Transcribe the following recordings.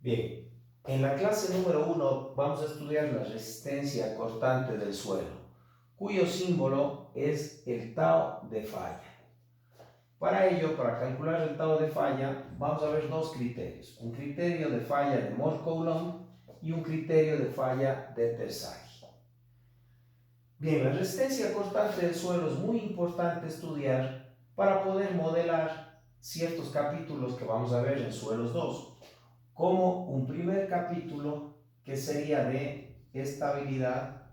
Bien, en la clase número 1 vamos a estudiar la resistencia cortante del suelo, cuyo símbolo es el tau de falla. Para ello, para calcular el tau de falla, vamos a ver dos criterios. Un criterio de falla de Mohr-Coulomb y un criterio de falla de Terzaghi. Bien, la resistencia cortante del suelo es muy importante estudiar para poder modelar ciertos capítulos que vamos a ver en suelos 2, como un primer capítulo que sería de estabilidad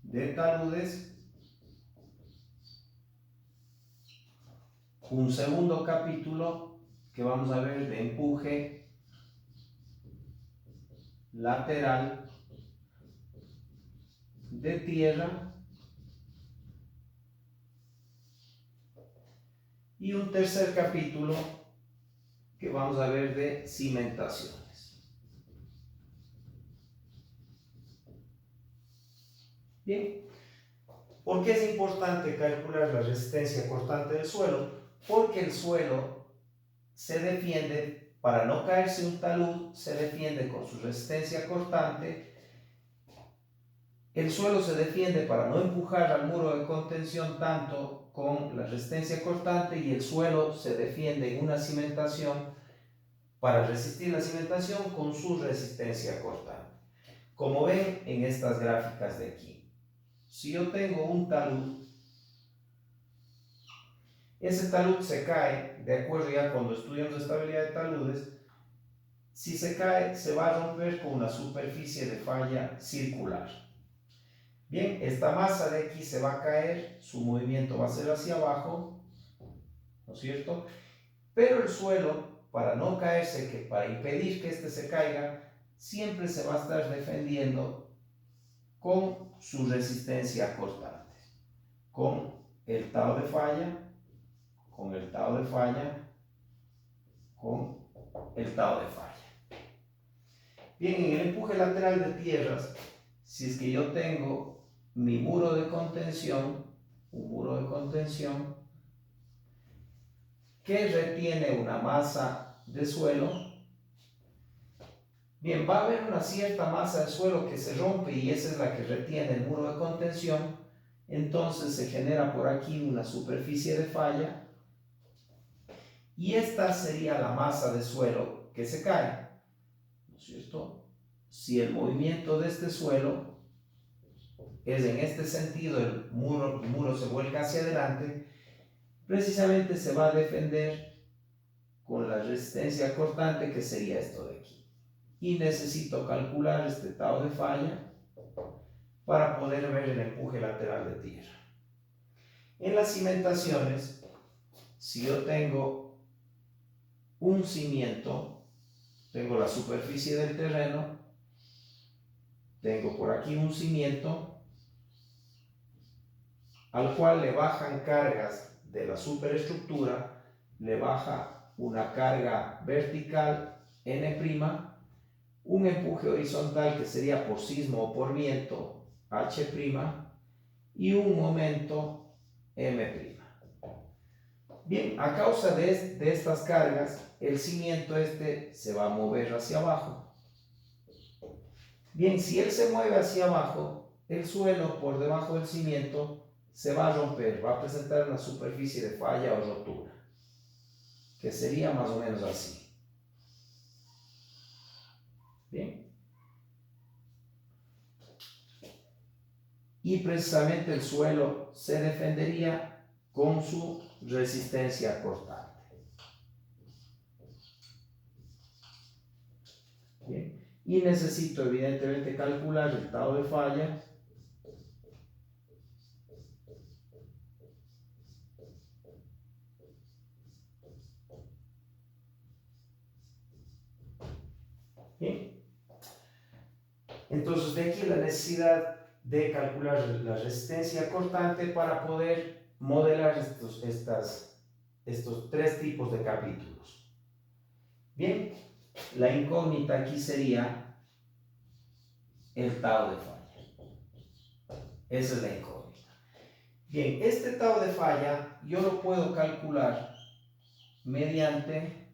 de taludes, un segundo capítulo que vamos a ver de empuje lateral de tierra y un tercer capítulo que vamos a ver de cimentaciones. Bien, ¿por qué es importante calcular la resistencia cortante del suelo? Porque el suelo se defiende, para no caerse un talud, se defiende con su resistencia cortante. El suelo se defiende para no empujar al muro de contención tanto con la resistencia cortante, y el suelo se defiende en una cimentación para resistir la cimentación con su resistencia cortante. Como ven en estas gráficas de aquí, si yo tengo un talud, ese talud se cae, de acuerdo ya cuando estudiamos estabilidad de taludes, si se cae se va a romper con una superficie de falla circular. Bien, esta masa de aquí se va a caer, su movimiento va a ser hacia abajo, ¿no es cierto? Pero el suelo, para no caerse, para impedir que este se caiga, siempre se va a estar defendiendo con su resistencia cortante, con el tau de falla, con el tau de falla, con el tau de falla. Bien, en el empuje lateral de tierras, si es que yo tengo mi muro de contención, un muro de contención que retiene una masa de suelo, bien, va a haber una cierta masa de suelo que se rompe y esa es la que retiene el muro de contención. Entonces se genera por aquí una superficie de falla y esta sería la masa de suelo que se cae, ¿no es cierto? Si el movimiento de este suelo es en este sentido, el muro se vuelca hacia adelante, precisamente se va a defender con la resistencia cortante, que sería esto de aquí. Y necesito calcular este tau de falla para poder ver el empuje lateral de tierra. En las cimentaciones, si yo tengo un cimiento, tengo la superficie del terreno, tengo por aquí un cimiento al cual le bajan cargas de la superestructura, le baja una carga vertical N', un empuje horizontal que sería por sismo o por viento H', y un momento M'. Bien, a causa de estas cargas, el cimiento este se va a mover hacia abajo. Bien, si él se mueve hacia abajo, el suelo por debajo del cimiento se va a romper, va a presentar una superficie de falla o rotura, que sería más o menos así. Bien. Y precisamente el suelo se defendería con su resistencia cortante. Bien. Y necesito evidentemente calcular el tau de falla Bien. Entonces, de aquí la necesidad de calcular la resistencia cortante para poder modelar estos tres tipos de capítulos. Bien, la incógnita aquí sería el tau de falla. Esa es la incógnita. Bien, este tau de falla yo lo puedo calcular mediante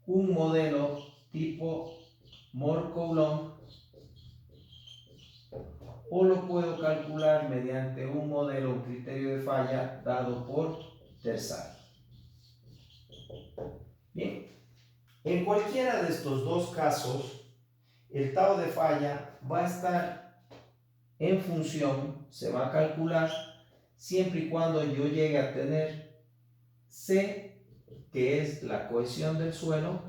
un modelo tipo Mohr-Coulomb o lo puedo calcular mediante un modelo, un criterio de falla dado por Terzaghi. Bien, en cualquiera de estos dos casos, el tau de falla va a estar en función, se va a calcular siempre y cuando yo llegue a tener C, que es la cohesión del suelo,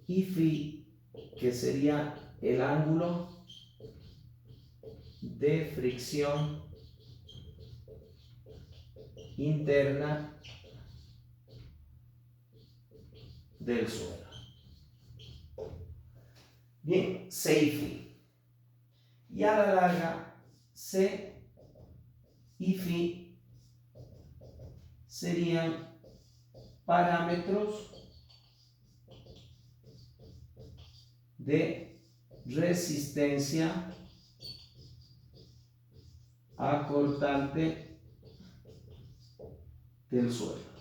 y phi, que sería el ángulo de fricción interna del suelo. Bien, C y phi. Y a la larga, C y phi serían parámetros de resistencia acortante del suelo.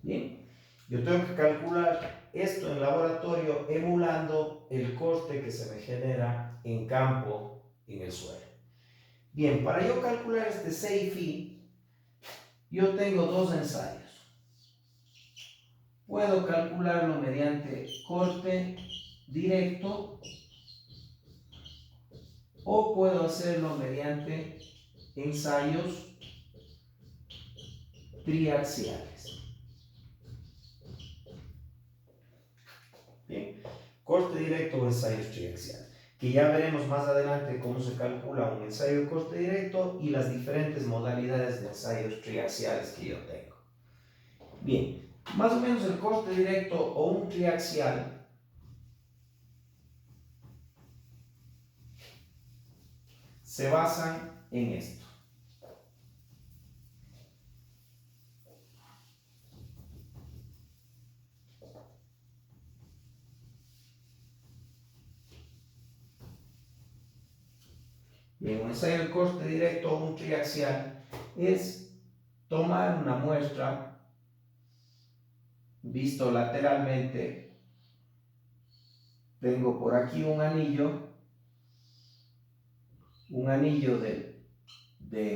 Bien, yo tengo que calcular esto en laboratorio emulando el corte que se me genera en campo en el suelo. Bien, para yo calcular este C y phi, yo tengo dos ensayos. Puedo calcularlo mediante corte directo o puedo hacerlo mediante ensayos triaxiales. Bien, corte directo o ensayos triaxiales, que ya veremos más adelante cómo se calcula un ensayo de corte directo y las diferentes modalidades de ensayos triaxiales que yo tengo. Bien, más o menos el corte directo o un triaxial se basan en esto. Bien, un ensayo de corte directo o un triaxial es tomar una muestra visto lateralmente. Tengo por aquí un anillo de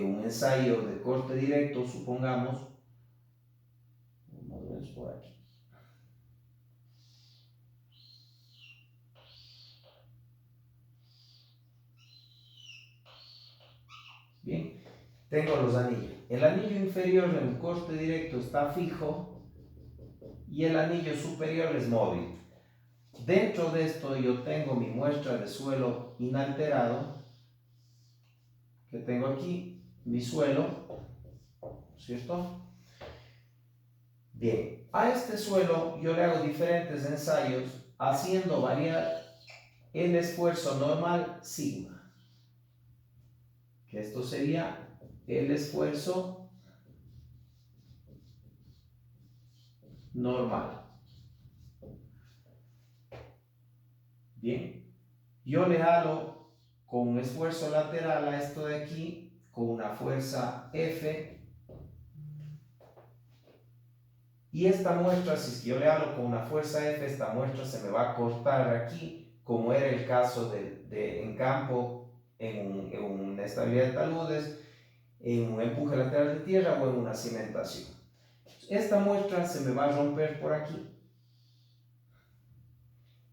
un ensayo de corte directo, supongamos, por aquí. Bien, tengo los anillos. El anillo inferior en un corte directo está fijo y el anillo superior es móvil. Dentro de esto yo tengo mi muestra de suelo inalterado, que tengo aquí, mi suelo, ¿cierto? Bien, a este suelo yo le hago diferentes ensayos haciendo variar el esfuerzo normal sigma, que esto sería el esfuerzo normal. Bien, yo le jalo con un esfuerzo lateral a esto de aquí, con una fuerza F, y esta muestra, si yo le jalo con una fuerza F, esta muestra se me va a cortar aquí, como era el caso en campo, en una estabilidad de taludes, en un empuje lateral de tierra o en una cimentación. Esta muestra se me va a romper por aquí.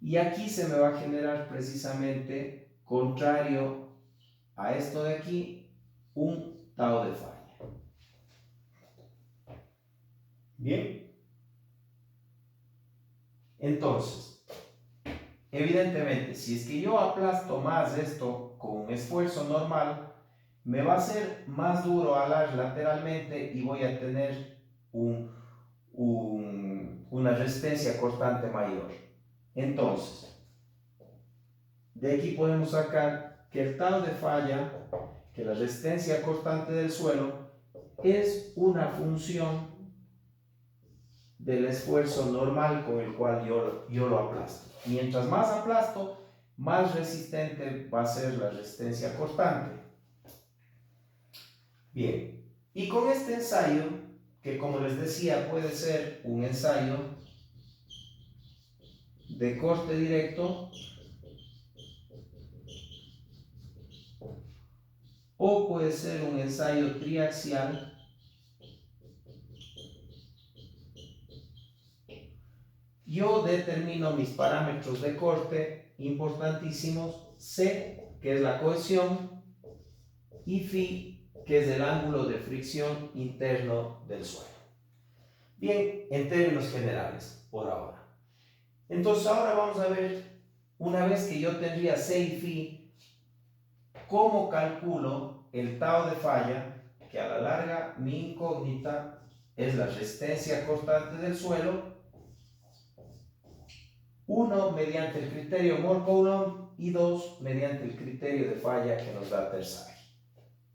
Y aquí se me va a generar precisamente, contrario a esto de aquí, un tau de falla. Bien. Entonces, evidentemente, si es que yo aplasto más esto con un esfuerzo normal, me va a ser más duro alar lateralmente y voy a tener una resistencia cortante mayor. Entonces, de aquí podemos sacar que el tau de falla, que la resistencia cortante del suelo, es una función del esfuerzo normal con el cual yo lo aplasto. Mientras más aplasto, más resistente va a ser la resistencia cortante. Bien, y con este ensayo, que como les decía puede ser un ensayo de corte directo o puede ser un ensayo triaxial, yo determino mis parámetros de corte importantísimos, C, que es la cohesión, y Φ, que es el ángulo de fricción interno del suelo. Bien, en términos generales, por ahora. Entonces ahora vamos a ver, una vez que yo tendría C y Φ, cómo calculo el tau de falla, que a la larga mi incógnita es la resistencia cortante del suelo, uno mediante el criterio Mohr-Coulomb y dos mediante el criterio de falla que nos da Terzaghi.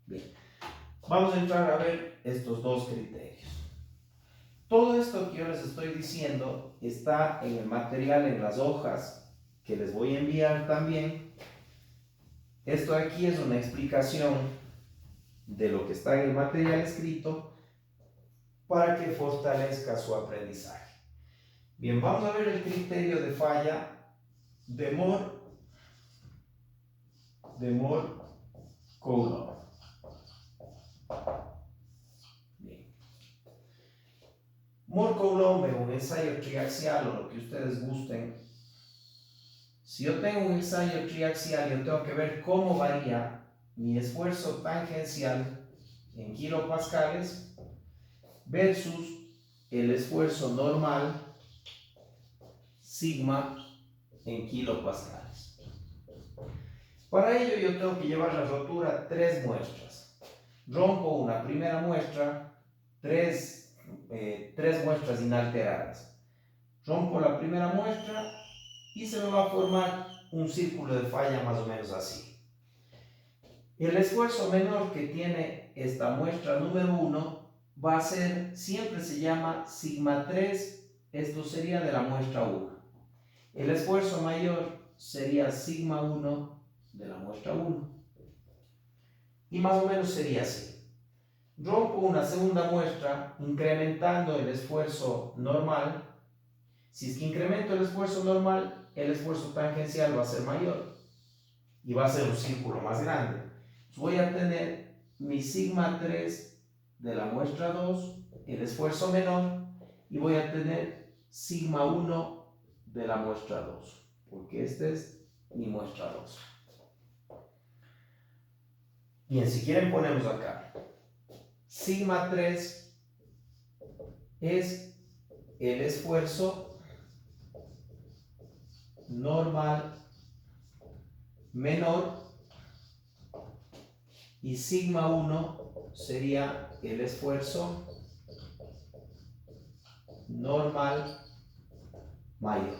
Bien, vamos a entrar a ver estos dos criterios. Todo esto que yo les estoy diciendo está en el material, en las hojas que les voy a enviar también. Esto aquí es una explicación de lo que está en el material escrito para que fortalezca su aprendizaje. Bien, vamos a ver el criterio de falla de Mohr-Coulomb. Mohr-Coulomb en un ensayo triaxial o lo que ustedes gusten. Si yo tengo un ensayo triaxial, yo tengo que ver cómo varía mi esfuerzo tangencial en kilopascales versus el esfuerzo normal sigma en kilopascales. Para ello yo tengo que llevar la rotura 3 muestras. Rompo una primera muestra, tres muestras inalteradas. Rompo la primera muestra y se me va a formar un círculo de falla más o menos así. El esfuerzo menor que tiene esta muestra número 1 va a ser, siempre se llama sigma 3, esto sería de la muestra 1. El esfuerzo mayor sería sigma 1 de la muestra 1. Y más o menos sería así. Rompo una segunda muestra incrementando el esfuerzo normal. Si es que incremento el esfuerzo normal, el esfuerzo tangencial va a ser mayor y va a ser un círculo más grande. Entonces voy a tener mi sigma 3 de la muestra 2, el esfuerzo menor, y voy a tener sigma 1 de la muestra 2, porque esta es mi muestra 2. Bien, si quieren ponemos acá. Sigma 3 es el esfuerzo normal menor y sigma 1 sería el esfuerzo normal mayor.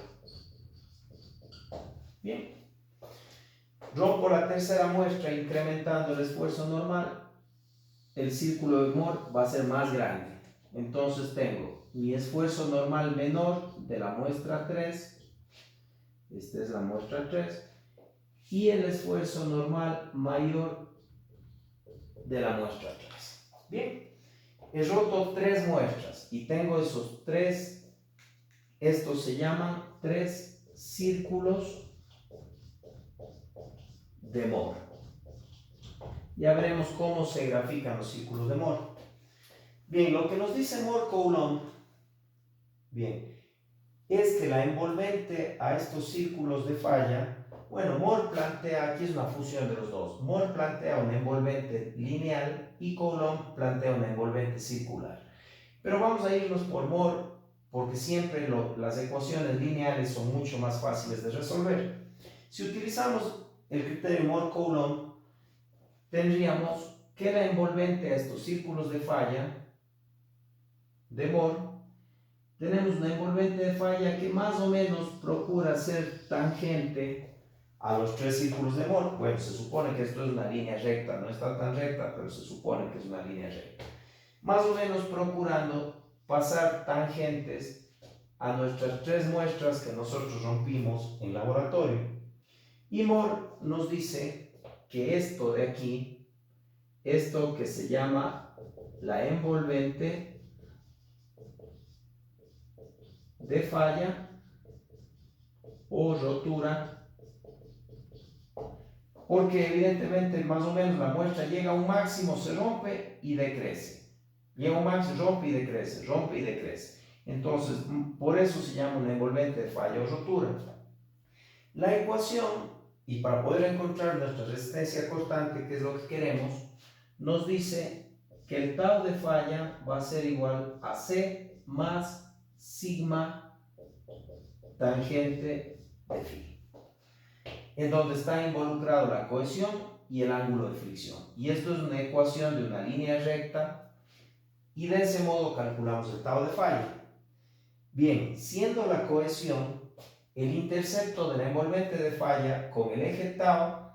Bien. Rompo la tercera muestra incrementando el esfuerzo normal, el círculo de Mohr va a ser más grande. Entonces tengo mi esfuerzo normal menor de la muestra 3, esta es la muestra 3, y el esfuerzo normal mayor de la muestra 3. Bien, he roto 3 muestras y tengo esos 3, estos se llaman 3 círculos de Mohr. Ya veremos cómo se grafican los círculos de Mohr. Bien, lo que nos dice Mohr-Coulomb, bien, es que la envolvente a estos círculos de falla, bueno, Mohr plantea, aquí es una fusión de los dos, Mohr plantea una envolvente lineal y Coulomb plantea una envolvente circular. Pero vamos a irnos por Mohr, porque siempre las ecuaciones lineales son mucho más fáciles de resolver. Si utilizamos el criterio Mohr-Coulomb, tendríamos que la envolvente a estos círculos de falla de Mohr, tenemos una envolvente de falla que más o menos procura ser tangente a los 3 círculos de Mohr. Bueno, se supone que esto es una línea recta, no está tan recta, pero se supone que es una línea recta. Más o menos procurando pasar tangentes a nuestras 3 muestras que nosotros rompimos en laboratorio. Y Moore nos dice que esto de aquí, esto que se llama la envolvente de falla o rotura, porque evidentemente más o menos la muestra llega a un máximo, se rompe y decrece. Llega a un máximo, rompe y decrece, rompe y decrece. Entonces, por eso se llama una envolvente de falla o rotura. La ecuación, y para poder encontrar nuestra resistencia cortante, que es lo que queremos, nos dice que el tau de falla va a ser igual a C más sigma tangente de phi, en donde está involucrado la cohesión y el ángulo de fricción. Y esto es una ecuación de una línea recta, y de ese modo calculamos el tau de falla. Bien, siendo la cohesión el intercepto de la envolvente de falla con el eje tau,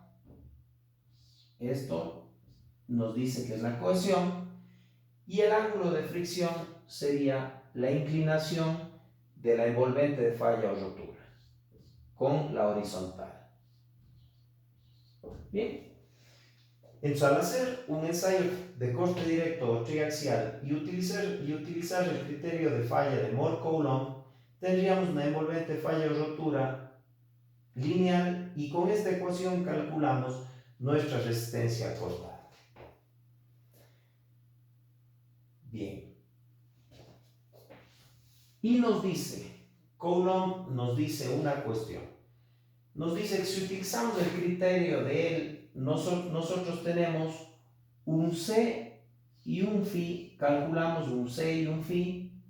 esto nos dice que es la cohesión, y el ángulo de fricción sería la inclinación de la envolvente de falla o rotura con la horizontal. Bien, entonces al hacer un ensayo de corte directo o triaxial y utilizar el criterio de falla de Moore-Coulomb, tendríamos una envolvente de falla o rotura lineal, y con esta ecuación calculamos nuestra resistencia cortante. Bien. Y Coulomb nos dice una cuestión. Nos dice que si utilizamos el criterio de él, nosotros tenemos un C y un phi, calculamos un C y un phi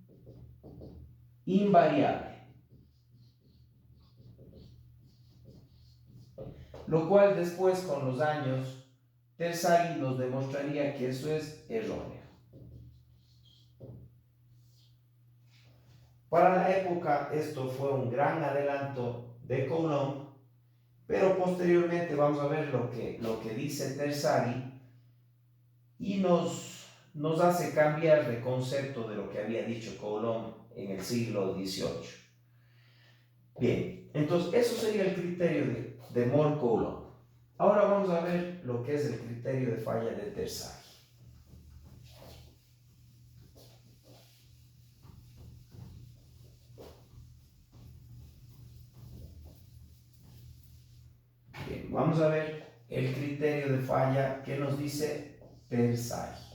invariable. Lo cual después, con los años, Terzaghi nos demostraría que eso es erróneo. Para la época esto fue un gran adelanto de Coulomb, pero posteriormente vamos a ver lo que dice Terzaghi y nos hace cambiar de concepto de lo que había dicho Coulomb en el siglo XVIII. Bien, entonces eso sería el criterio de Moore-Coulomb. Ahora vamos a ver lo que es el criterio de falla de Terzaghi. Bien, vamos a ver el criterio de falla que nos dice Terzaghi.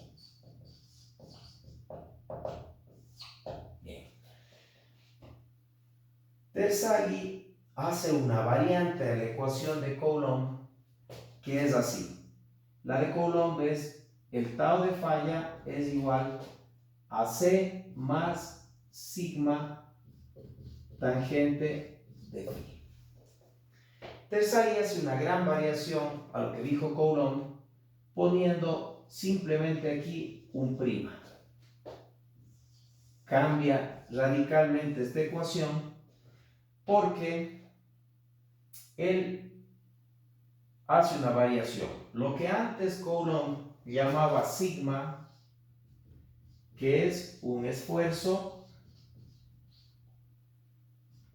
Bien. Terzaghi hace una variante de la ecuación de Coulomb que es así. La de Coulomb es el tau de falla es igual a C más sigma tangente de phi. Terzaghi hace una gran variación a lo que dijo Coulomb, poniendo simplemente aquí un prima. Cambia radicalmente esta ecuación porque él hace una variación. Lo que antes Coulomb llamaba sigma, que es un esfuerzo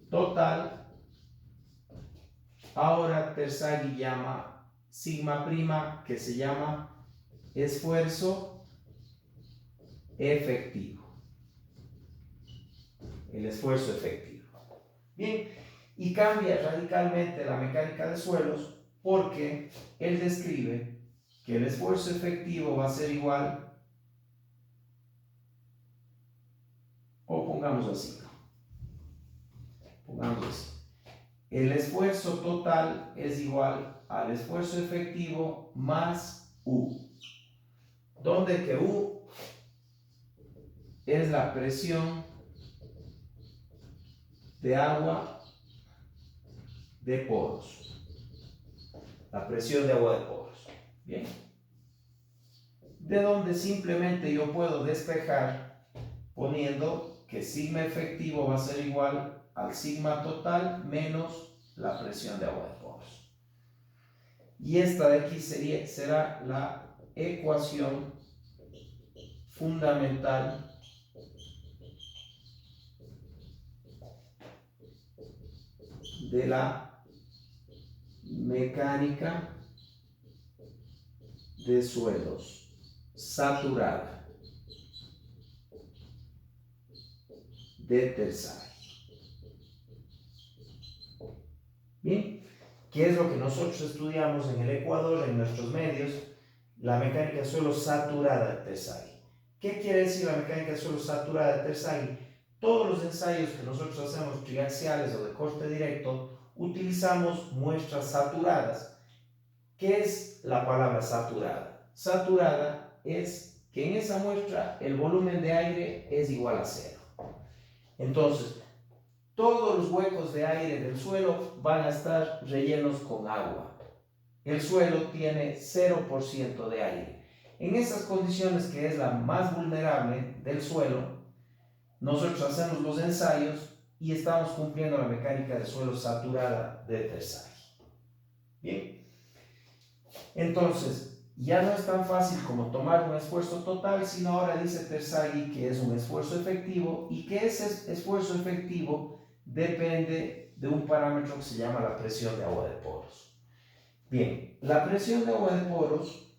total, ahora Terzaghi llama sigma prima, que se llama esfuerzo efectivo. El esfuerzo efectivo. Bien, y cambia radicalmente la mecánica de suelos porque él describe que el esfuerzo efectivo va a ser igual, o pongamos así, el esfuerzo total es igual al esfuerzo efectivo más U, donde que U es la presión de agua de poros, la presión de agua de poros. Bien, de donde simplemente yo puedo despejar poniendo que sigma efectivo va a ser igual al sigma total menos la presión de agua de poros. Y esta de aquí será la ecuación fundamental de la mecánica de suelos saturada de Terzaghi. Bien, ¿qué es lo que nosotros estudiamos en el Ecuador, en nuestros medios? La mecánica de suelos saturada de Terzaghi. ¿Qué quiere decir la mecánica de suelos saturada de Terzaghi? Todos los ensayos que nosotros hacemos triaxiales o de corte directo, utilizamos muestras saturadas. ¿Qué es la palabra saturada? Saturada es que en esa muestra el volumen de aire es igual a cero. Entonces, todos los huecos de aire del suelo van a estar rellenos con agua. El suelo tiene 0% de aire. En esas condiciones, que es la más vulnerable del suelo, nosotros hacemos los ensayos y estamos cumpliendo la mecánica de suelo saturada de Terzaghi. Bien, entonces ya no es tan fácil como tomar un esfuerzo total, sino ahora dice Terzaghi que es un esfuerzo efectivo y que ese esfuerzo efectivo depende de un parámetro que se llama la presión de agua de poros. Bien, la presión de agua de poros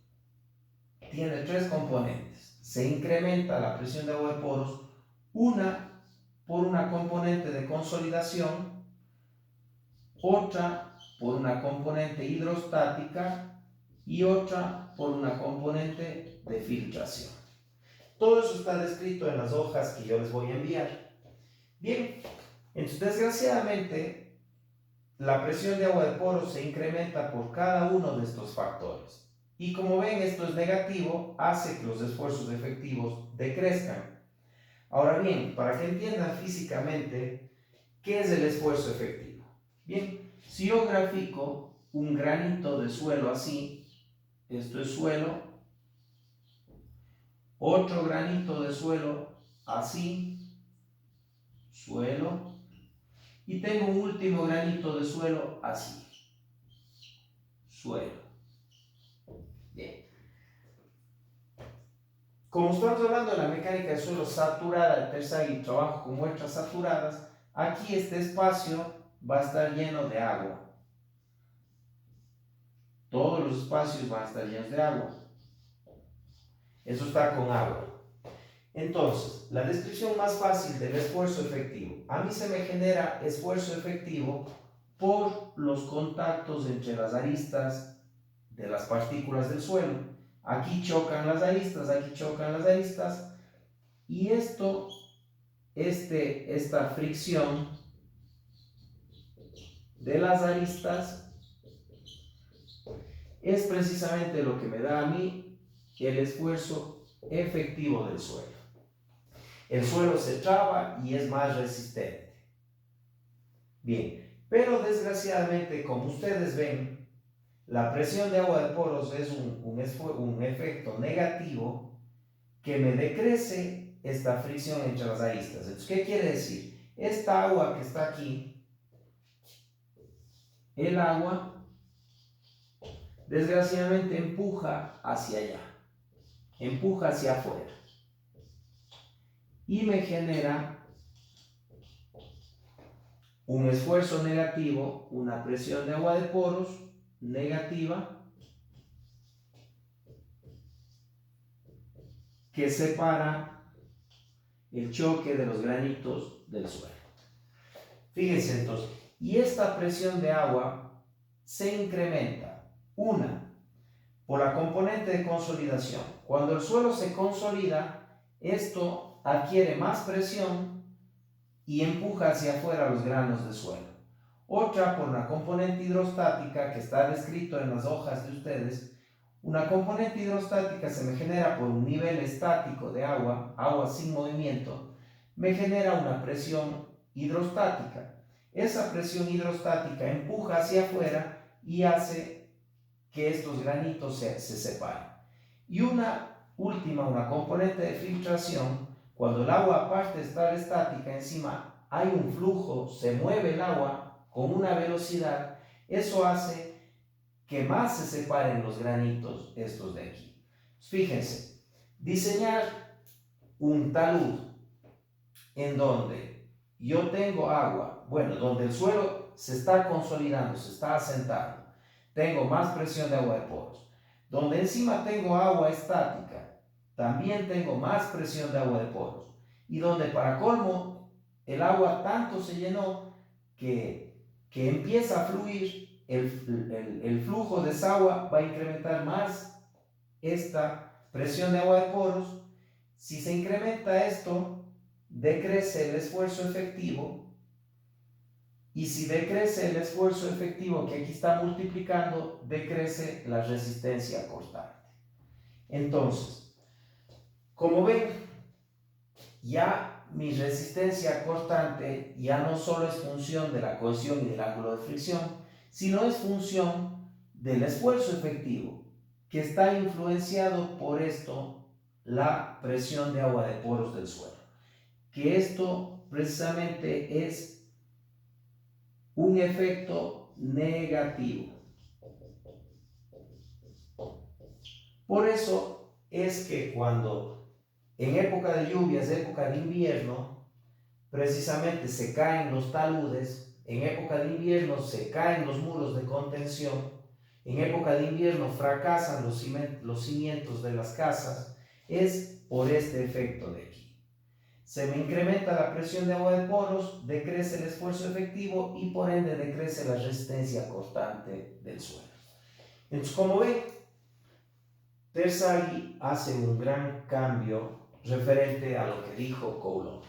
tiene tres componentes. Se incrementa la presión de agua de poros, una por una componente de consolidación, otra por una componente hidrostática y otra por una componente de filtración. Todo eso está descrito en las hojas que yo les voy a enviar. Bien, entonces desgraciadamente la presión de agua de poros se incrementa por cada uno de estos factores. Y como ven, esto es negativo, hace que los esfuerzos efectivos decrezcan. Ahora bien, para que entiendan físicamente qué es el esfuerzo efectivo. Bien, si yo grafico un granito de suelo así, esto es suelo, otro granito de suelo así, suelo, y tengo un último granito de suelo así, suelo. Bien. Como estamos hablando de la mecánica de suelo saturada de Terzaghi, trabajo con muestras saturadas, aquí este espacio va a estar lleno de agua. Todos los espacios van a estar llenos de agua. Eso está con agua. Entonces, la descripción más fácil del esfuerzo efectivo. A mí se me genera esfuerzo efectivo por los contactos entre las aristas de las partículas del suelo. Aquí chocan las aristas, aquí chocan las aristas. Y esta fricción de las aristas es precisamente lo que me da a mí el esfuerzo efectivo del suelo. El suelo se traba y es más resistente. Bien, pero desgraciadamente, como ustedes ven, la presión de agua de poros es un efecto negativo que me decrece esta fricción entre las aristas. Entonces, ¿qué quiere decir? Esta agua que está aquí, el agua, desgraciadamente empuja hacia allá, empuja hacia afuera y me genera un esfuerzo negativo, una presión de agua de poros negativa que separa el choque de los granitos del suelo. Fíjense entonces, y esta presión de agua se incrementa, una, por la componente de consolidación. Cuando el suelo se consolida, esto adquiere más presión y empuja hacia afuera los granos de suelo. Otra por la componente hidrostática que está descrito en las hojas de ustedes. Una componente hidrostática se me genera por un nivel estático de agua, agua sin movimiento, me genera una presión hidrostática. Esa presión hidrostática empuja hacia afuera y hace que estos granitos se separen. Y una última, una componente de filtración, cuando el agua aparte de estar estática, encima hay un flujo, se mueve el agua con una velocidad, eso hace que más se separen los granitos estos de aquí. Fíjense, diseñar un talud en donde yo tengo agua, bueno, donde el suelo se está consolidando, se está asentando. Tengo más presión de agua de poros. Donde encima tengo agua estática, también tengo más presión de agua de poros. Y donde para colmo el agua tanto se llenó que empieza a fluir, el flujo de esa agua va a incrementar más esta presión de agua de poros. Si se incrementa esto, decrece el esfuerzo efectivo, y si decrece el esfuerzo efectivo que aquí está multiplicando, decrece la resistencia cortante. Entonces, como ven, ya mi resistencia cortante ya no solo es función de la cohesión y del ángulo de fricción, sino es función del esfuerzo efectivo, que está influenciado por esto, la presión de agua de poros del suelo. Que esto precisamente es un efecto negativo. Por eso es que cuando en época de lluvias, época de invierno, precisamente se caen los taludes, en época de invierno se caen los muros de contención, en época de invierno fracasan los cimientos de las casas, es por este efecto de aquí. Se me incrementa la presión de agua de poros, decrece el esfuerzo efectivo y por ende decrece la resistencia cortante del suelo. Entonces, como ven, Terzaghi hace un gran cambio referente a lo que dijo Coulomb.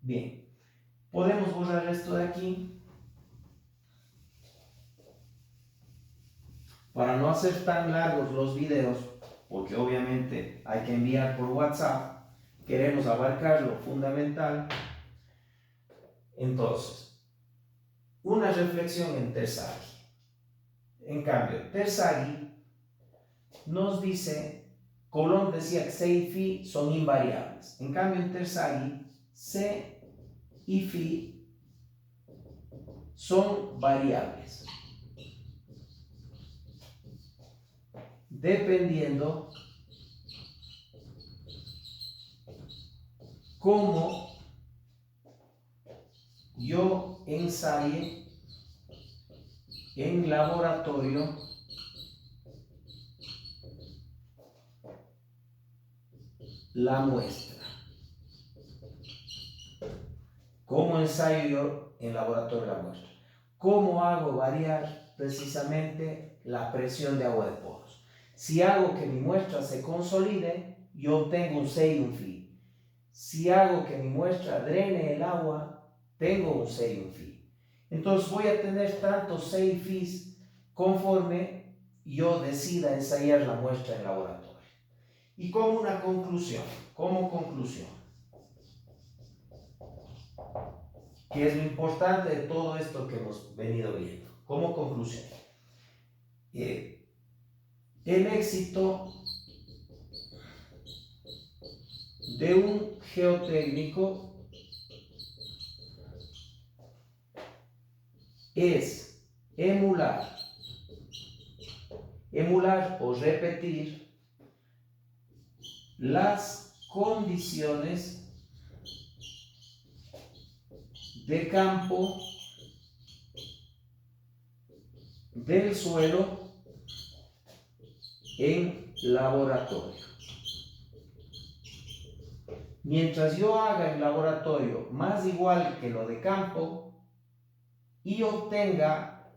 Bien, podemos borrar esto de aquí para no hacer tan largos los videos, porque obviamente hay que enviar por WhatsApp. Queremos abarcar lo fundamental. Entonces, una reflexión en Terzaghi. En cambio, Terzaghi nos dice, Coulomb decía que C y Φ son invariables. En cambio, en Terzaghi, C y Φ son variables, dependiendo cómo yo ensaye en laboratorio la muestra. ¿Cómo ensayo yo en laboratorio la muestra? ¿Cómo hago variar precisamente la presión de agua de poros? Si hago que mi muestra se consolide, yo obtengo un C y un Φ. Si hago que mi muestra drene el agua, tengo un C y un Φ. Entonces voy a tener tanto C y Φ conforme yo decida ensayar la muestra en laboratorio. Y como una conclusión, que es lo importante de todo esto que hemos venido viendo, como conclusión, el éxito de un geotécnico es emular o repetir las condiciones de campo del suelo en laboratorio. Mientras yo haga en laboratorio más igual que lo de campo y obtenga,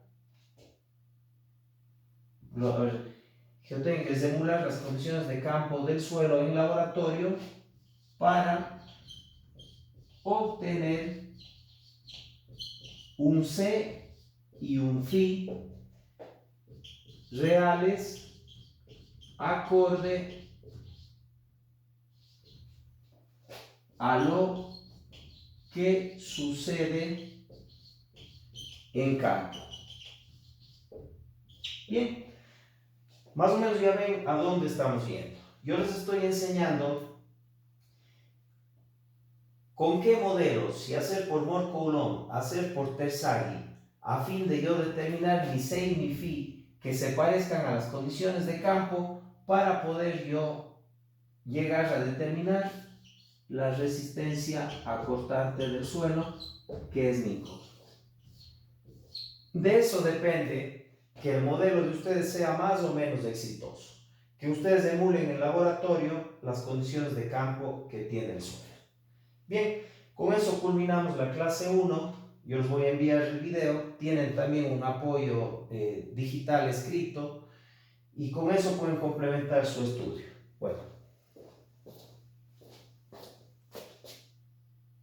geotécnica es emular las condiciones de campo del suelo en laboratorio para obtener un C y un Φ reales acorde a lo que sucede en campo. Bien, más o menos ya ven a dónde estamos yendo. Yo les estoy enseñando con qué modelos, si hacer por Mohr-Coulomb, hacer por Terzaghi, a fin de yo determinar mi C y mi Φ que se parezcan a las condiciones de campo para poder yo llegar a determinar la resistencia a cortante del suelo, que es mi incómodo. De eso depende que el modelo de ustedes sea más o menos exitoso, que ustedes emulen en el laboratorio las condiciones de campo que tiene el suelo. Bien, con eso culminamos la clase 1. Yo les voy a enviar el video, tienen también un apoyo digital escrito y con eso pueden complementar su estudio. Bueno.